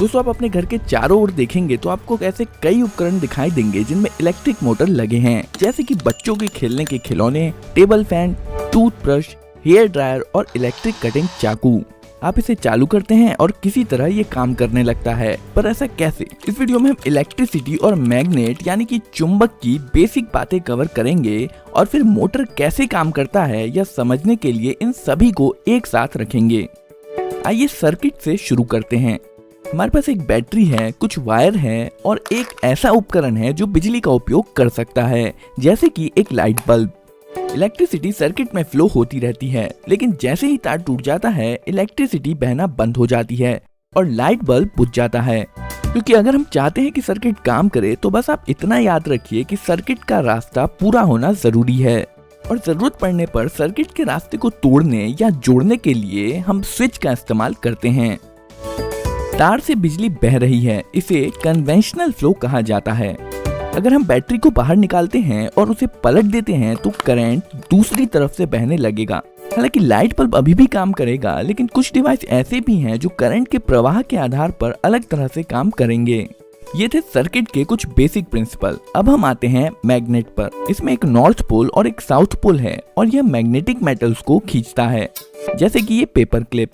दोस्तों आप अपने घर के चारों ओर देखेंगे तो आपको ऐसे कई उपकरण दिखाई देंगे जिनमें इलेक्ट्रिक मोटर लगे हैं, जैसे कि बच्चों के खेलने के खिलौने, table fan, toothbrush, hair dryer और इलेक्ट्रिक कटिंग चाकू। आप इसे चालू करते हैं और किसी तरह ये काम करने लगता है, पर ऐसा कैसे? इस वीडियो में हम इलेक्ट्रिसिटी और मैग्नेट यानी कि चुंबक की बेसिक बातें कवर करेंगे और फिर मोटर कैसे काम करता है यह समझने के लिए इन सभी को एक साथ रखेंगे। आइए सर्किट से शुरू करते हैं। हमारे पास एक बैटरी है, कुछ वायर है और एक ऐसा उपकरण है जो बिजली का उपयोग कर सकता है, जैसे कि एक लाइट बल्ब। इलेक्ट्रिसिटी सर्किट में फ्लो होती रहती है, लेकिन जैसे ही तार टूट जाता है इलेक्ट्रिसिटी बहना बंद हो जाती है और लाइट बल्ब बुझ जाता है। क्योंकि अगर हम चाहते हैं कि सर्किट काम करे तो बस आप इतना याद रखिए कि सर्किट का रास्ता पूरा होना जरूरी है और जरूरत पड़ने पर सर्किट के रास्ते को तोड़ने या जोड़ने के लिए हम स्विच का इस्तेमाल करते हैं। तार से बिजली बह रही है, इसे कन्वेंशनल फ्लो कहा जाता है। अगर हम बैटरी को बाहर निकालते हैं और उसे पलट देते हैं तो करंट दूसरी तरफ से बहने लगेगा। हालांकि लाइट बल्ब अभी भी काम करेगा, लेकिन कुछ डिवाइस ऐसे भी हैं जो करंट के प्रवाह के आधार पर अलग तरह से काम करेंगे। ये थे सर्किट के कुछ बेसिक प्रिंसिपल। अब हम आते हैं मैग्नेट पर। इसमें एक नॉर्थ पोल और एक साउथ पोल है और यह मैग्नेटिक मेटल्स को खींचता है, जैसे कि ये पेपर क्लिप।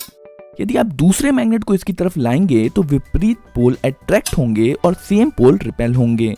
यदि आप दूसरे मैग्नेट को इसकी तरफ लाएंगे तो विपरीत पोल अट्रैक्ट होंगे और सेम पोल रिपेल होंगे।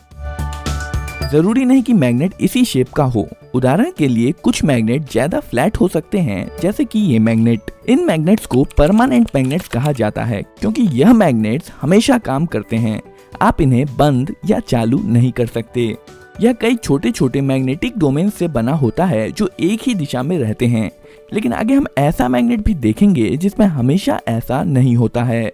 जरूरी नहीं कि मैग्नेट इसी शेप का हो। उदाहरण के लिए कुछ मैग्नेट ज्यादा फ्लैट हो सकते हैं, जैसे कि ये मैग्नेट। इन मैग्नेट्स को परमानेंट मैग्नेट्स कहा जाता है क्योंकि यह मैग्नेट्स हमेशा काम करते हैं। आप इन्हें बंद या चालू नहीं कर सकते। यह कई छोटे छोटे मैग्नेटिक डोमेन से बना होता है जो एक ही दिशा में रहते हैं, लेकिन आगे हम ऐसा मैग्नेट भी देखेंगे जिसमें हमेशा ऐसा नहीं होता है।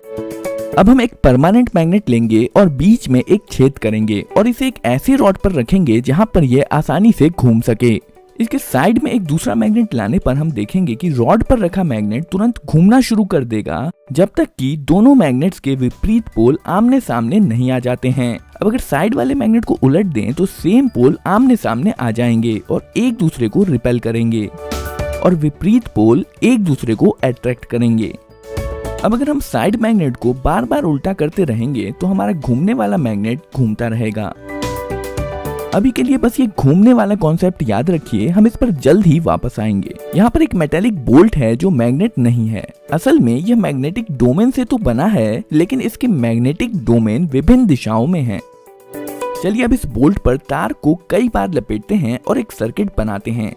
अब हम एक परमानेंट मैग्नेट लेंगे और बीच में एक छेद करेंगे और इसे एक ऐसे रॉड पर रखेंगे जहां पर यह आसानी से घूम सके। इसके साइड में एक दूसरा मैग्नेट लाने पर हम देखेंगे कि रॉड पर रखा मैग्नेट तुरंत घूमना शुरू कर देगा जब तक कि दोनों मैग्नेट्स के विपरीत पोल आमने सामने नहीं आ जाते हैं। अब अगर साइड वाले मैग्नेट को उलट दें तो सेम पोल आमने सामने आ जाएंगे और एक दूसरे को रिपेल करेंगे और विपरीत पोल एक दूसरे को अट्रैक्ट करेंगे। अब अगर हम साइड मैग्नेट को बार बार उल्टा करते रहेंगे तो हमारा घूमने वाला मैग्नेट घूमता रहेगा। अभी के लिए बस ये घूमने वाला कॉन्सेप्ट याद रखिए, हम इस पर जल्द ही वापस आएंगे। यहाँ पर एक मेटेलिक बोल्ट है जो मैग्नेट नहीं है। असल में यह मैग्नेटिक डोमेन से तो बना है, लेकिन इसके मैग्नेटिक डोमेन विभिन्न दिशाओं में है। चलिए अब इस बोल्ट पर तार को कई बार लपेटते हैं और एक सर्किट बनाते हैं।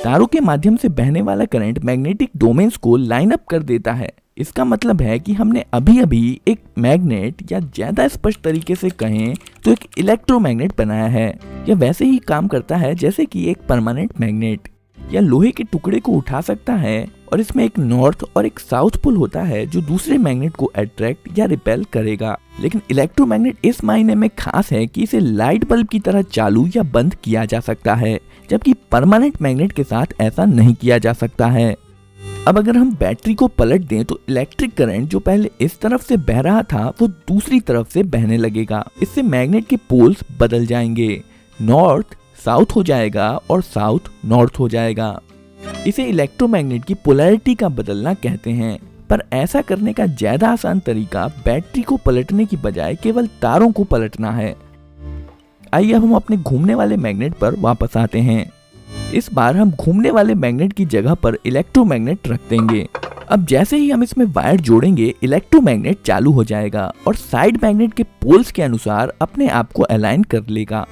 तारों के माध्यम से बहने वाला करंट मैग्नेटिक डोमेन्स को लाइन अप कर देता है। इसका मतलब है कि हमने अभी अभी एक मैग्नेट, या ज्यादा स्पष्ट तरीके से कहें तो एक इलेक्ट्रोमैग्नेट बनाया है। यह वैसे ही काम करता है जैसे कि एक परमानेंट मैग्नेट। यह लोहे के टुकड़े को उठा सकता है और इसमें एक नॉर्थ और एक साउथ पोल होता है जो दूसरे मैग्नेट को अट्रैक्ट या रिपेल करेगा। लेकिन इलेक्ट्रोमैग्नेट इस मायने में खास है कि इसे लाइट बल्ब की तरह चालू या बंद किया जा सकता है, जबकि परमानेंट मैग्नेट के साथ ऐसा नहीं किया जा सकता है। अब अगर हम बैटरी को पलट दें तो इलेक्ट्रिक करंट जो पहले इस तरफ से बह रहा था वो दूसरी तरफ से बहने लगेगा। इससे मैग्नेट के पोल्स बदल जाएंगे, नॉर्थ साउथ हो जाएगा और साउथ नॉर्थ हो जाएगा। इसे इलेक्ट्रोमैग्नेट की पोलैरिटी का बदलना कहते हैं। पर ऐसा करने का ज्यादा आसान तरीका बैटरी को पलटने की बजाय केवल तारों को पलटना है। आइए अब हम अपने घूमने वाले मैग्नेट पर वापस आते हैं। इस बार हम घूमने वाले मैग्नेट की जगह पर इलेक्ट्रोमैग्नेट रख देंगे। अब जैसे ही हम इसमें वायर जोड़ेंगे इलेक्ट्रोमैग्नेट चालू हो जाएगा और साइड मैग्नेट के पोल्स के अनुसार अपने आप को अलाइन कर लेगा।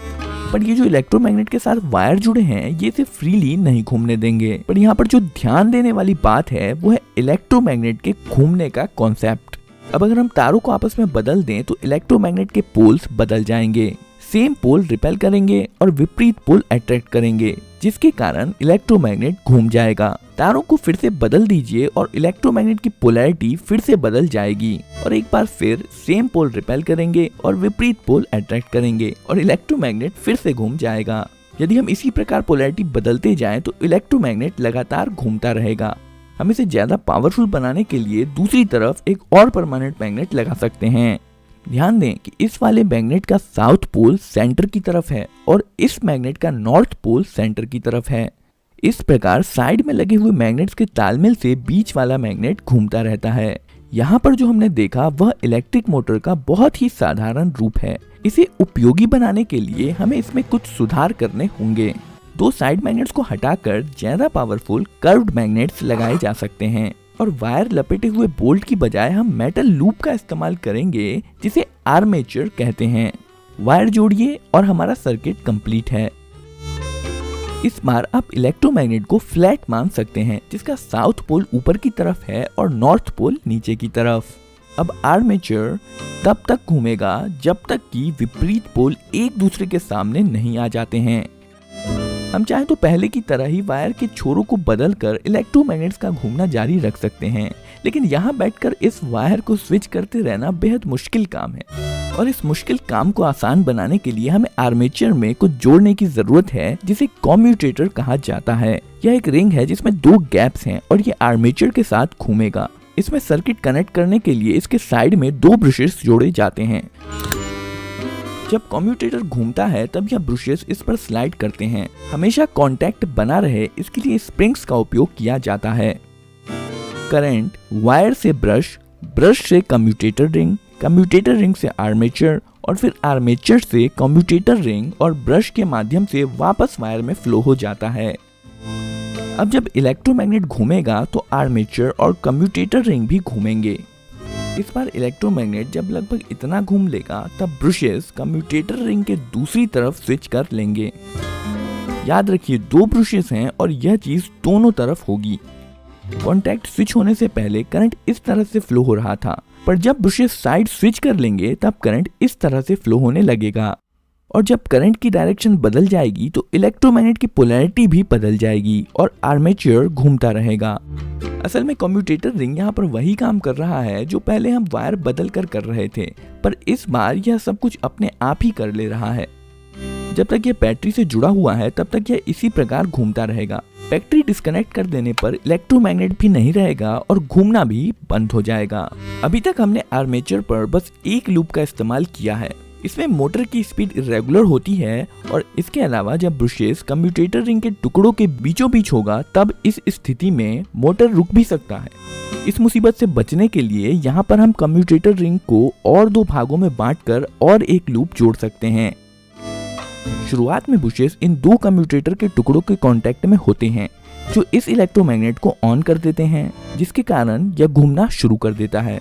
पर ये जो इलेक्ट्रोमैग्नेट के साथ वायर जुड़े हैं ये इसे फ्रीली नहीं घूमने देंगे। पर यहाँ पर जो ध्यान देने वाली बात है वो है इलेक्ट्रोमैग्नेट के घूमने का कॉन्सेप्ट। अब अगर हम तारों को आपस में बदल दें तो इलेक्ट्रोमैग्नेट के पोल्स बदल जाएंगे। सेम पोल रिपेल करेंगे और विपरीत पोल अट्रैक्ट करेंगे, जिसके कारण इलेक्ट्रोमैग्नेट घूम जाएगा। तारों को फिर से बदल दीजिए और इलेक्ट्रोमैग्नेट की पोलैरिटी फिर से बदल जाएगी और एक बार फिर सेम पोल रिपेल करेंगे और विपरीत पोल अट्रैक्ट करेंगे और इलेक्ट्रोमैग्नेट फिर से घूम जाएगा। यदि हम इसी प्रकार पोलैरिटी बदलते जाएं तो इलेक्ट्रोमैग्नेट लगातार घूमता रहेगा। हम इसे ज्यादा पावरफुल बनाने के लिए दूसरी तरफ एक और परमानेंट मैग्नेट लगा सकते हैं। ध्यान दें कि इस वाले मैग्नेट का साउथ पोल सेंटर की तरफ है और इस मैग्नेट का नॉर्थ पोल सेंटर की तरफ है। इस प्रकार साइड में लगे हुए मैग्नेट्स के तालमेल से बीच वाला मैग्नेट घूमता रहता है। यहाँ पर जो हमने देखा वह इलेक्ट्रिक मोटर का बहुत ही साधारण रूप है। इसे उपयोगी बनाने के लिए हमें इसमें कुछ सुधार करने होंगे। दो साइड मैग्नेट्स को हटाकर ज्यादा पावरफुल कर्व्ड मैग्नेट्स लगाए जा सकते हैं और वायर लपेटे हुए बोल्ट की बजाय हम मेटल लूप का इस्तेमाल करेंगे जिसे आर्मेचर कहते हैं। वायर जोड़िए और हमारा सर्किट कंप्लीट है। इस बार आप इलेक्ट्रोमैग्नेट को फ्लैट मान सकते हैं जिसका साउथ पोल ऊपर की तरफ है और नॉर्थ पोल नीचे की तरफ। अब आर्मेचर तब तक घूमेगा जब तक कि विपरीत पोल एक दूसरे के सामने नहीं आ जाते हैं। हम चाहे तो पहले की तरह ही वायर के छोरों को बदलकर इलेक्ट्रोमैग्नेट्स का घूमना जारी रख सकते हैं, लेकिन यहाँ बैठकर इस वायर को स्विच करते रहना बेहद मुश्किल काम है और इस मुश्किल काम को आसान बनाने के लिए हमें आर्मेचर में कुछ जोड़ने की जरूरत है जिसे कम्यूटेटर कहा जाता है। यह एक रिंग है जिसमें दो गैप्स हैं और ये आर्मेचर के साथ घूमेगा। इसमें सर्किट कनेक्ट करने के लिए इसके साइड में दो ब्रशेस जोड़े जाते हैं। जब कम्यूटेटर घूमता है तब यह ब्रशेस इस पर स्लाइड करते हैं। हमेशा कांटेक्ट बना रहे इसके लिए स्प्रिंग्स का उपयोग किया जाता है। करंट वायर से ब्रश, ब्रश से कम्यूटेटर रिंग, कम्यूटेटर रिंग से आर्मेचर और फिर आर्मेचर से कम्यूटेटर रिंग और ब्रश के माध्यम से वापस वायर में फ्लो हो जाता है। अब जब इलेक्ट्रोमैग्नेट घूमेगा तो आर्मेचर और कम्यूटेटर रिंग भी घूमेंगे। इस बार इलेक्ट्रोमैग्नेट जब लगभग इतना घूम लेगा तब ब्रशेस कम्यूटेटर रिंग के दूसरी तरफ स्विच कर लेंगे। याद रखिए दो ब्रशेस हैं और यह चीज दोनों तरफ होगी। कॉन्टैक्ट स्विच होने से पहले करंट इस तरह से फ्लो हो रहा था, पर जब ब्रशेस साइड स्विच कर लेंगे तब करंट इस तरह से फ्लो होने लगेगा और जब करंट की डायरेक्शन बदल जाएगी तो इलेक्ट्रोमैग्नेट की पोलैरिटी भी बदल जाएगी और आर्मेचर घूमता रहेगा। असल में कम्यूटेटर रिंग यहाँ पर वही काम कर रहा है जो पहले हम वायर बदल कर रहे थे, पर इस बार यह सब कुछ अपने आप ही कर ले रहा है। जब तक यह बैटरी से जुड़ा हुआ है तब तक यह इसी प्रकार घूमता रहेगा। बैटरी डिस्कनेक्ट कर देने पर इलेक्ट्रोमैग्नेट भी नहीं रहेगा और घूमना भी बंद हो जाएगा। अभी तक हमने आर्मेचर पर बस एक लूप का इस्तेमाल किया है। इसमें मोटर की स्पीड इरेगुलर होती है और इसके अलावा जब ब्रशेस कम्यूटेटर रिंग के टुकड़ों के बीचों बीच होगा तब इस स्थिति में मोटर रुक भी सकता है। इस मुसीबत से बचने के लिए यहाँ पर हम कम्यूटेटर रिंग को और दो भागों में बांटकर और एक लूप जोड़ सकते हैं। शुरुआत में ब्रशेस इन दो कम्यूटेटर के टुकड़ों के कांटेक्ट में होते हैं जो इस इलेक्ट्रोमैग्नेट को ऑन कर देते हैं, जिसके कारण यह घूमना शुरू कर देता है।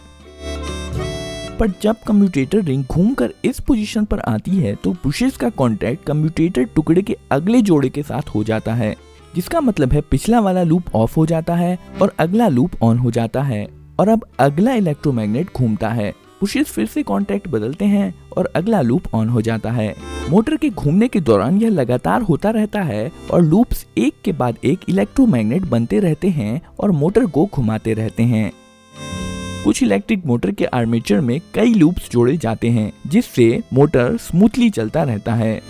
पर जब कम्यूटेटर रिंग घूमकर इस पोजीशन पर आती है तो ब्रशेस का कांटेक्ट कम्यूटेटर टुकड़े के अगले जोड़े के साथ हो जाता है, जिसका मतलब है पिछला वाला लूप ऑफ हो जाता है और अगला लूप ऑन हो जाता है और अब अगला इलेक्ट्रोमैग्नेट घूमता है। ब्रशेस फिर से कांटेक्ट बदलते हैं और अगला लूप ऑन हो जाता है। मोटर के घूमने के दौरान यह लगातार होता रहता है और लूप्स एक के बाद एक इलेक्ट्रोमैग्नेट बनते रहते हैं और मोटर को घुमाते रहते हैं। कुछ इलेक्ट्रिक मोटर के आर्मेचर में कई लूप्स जोड़े जाते हैं जिससे मोटर स्मूथली चलता रहता है।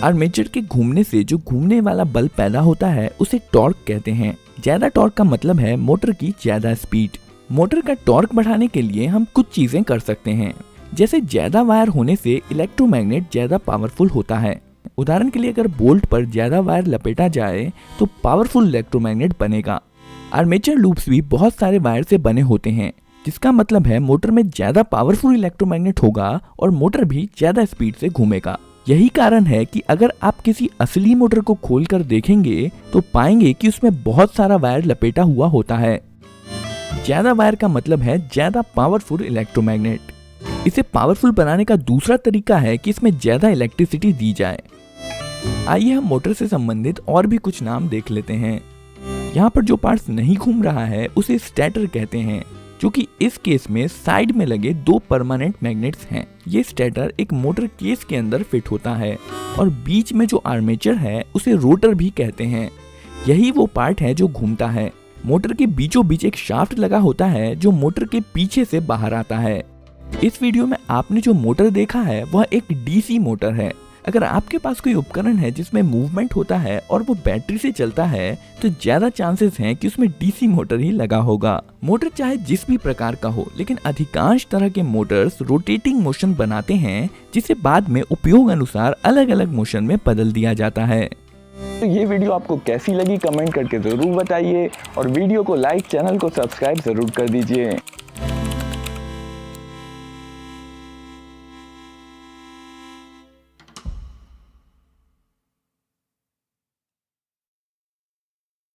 आर्मेचर के घूमने से जो घूमने वाला बल पैदा होता है उसे टॉर्क कहते हैं। ज्यादा टॉर्क का मतलब है मोटर की ज्यादा स्पीड। मोटर का टॉर्क बढ़ाने के लिए हम कुछ चीजें कर सकते हैं, जैसे ज्यादा वायर होने से इलेक्ट्रोमैग्नेट ज्यादा पावरफुल होता है। उदाहरण के लिए अगर बोल्ट पर ज्यादा वायर लपेटा जाए तो पावरफुल इलेक्ट्रोमैग्नेट बनेगा। आर्मेचर लूप्स भी बहुत सारे वायर से बने होते हैं, जिसका मतलब है मोटर में ज्यादा पावरफुल इलेक्ट्रोमैग्नेट होगा और मोटर भी ज्यादा स्पीड से घूमेगा। यही कारण है कि अगर आप किसी असली मोटर को खोलकर देखेंगे तो पाएंगे कि उसमें बहुत सारा वायर लपेटा हुआ होता है। ज्यादा वायर का मतलब है ज्यादा पावरफुल इलेक्ट्रोमैग्नेट। इसे पावरफुल बनाने का दूसरा तरीका है कि इसमें ज्यादा इलेक्ट्रिसिटी दी जाए। आइए हम मोटर से संबंधित और भी कुछ नाम देख लेते हैं। यहाँ पर जो पार्ट्स नहीं घूम रहा है उसे स्टेटर कहते हैं, जो कि इस केस में साइड में लगे दो परमानेंट मैग्नेट्स हैं। ये स्टेटर एक मोटर केस के अंदर फिट होता है और बीच में जो आर्मेचर है उसे रोटर भी कहते हैं। यही वो पार्ट है जो घूमता है। मोटर के बीचों बीच एक शाफ्ट लगा होता है जो मोटर के पीछे से बाहर आता है। इस वीडियो में आपने जो मोटर देखा है वह एक डीसी मोटर है। अगर आपके पास कोई उपकरण है जिसमें मूवमेंट होता है और वो बैटरी से चलता है तो ज्यादा चांसेस हैं कि उसमें डीसी मोटर ही लगा होगा। मोटर चाहे जिस भी प्रकार का हो, लेकिन अधिकांश तरह के मोटर्स रोटेटिंग मोशन बनाते हैं जिसे बाद में उपयोग अनुसार अलग अलग मोशन में बदल दिया जाता है। तो ये वीडियो आपको कैसी लगी कमेंट करके ज़रूर बताइए और वीडियो को लाइक, चैनल को सब्सक्राइब ज़रूर कर दीजिए।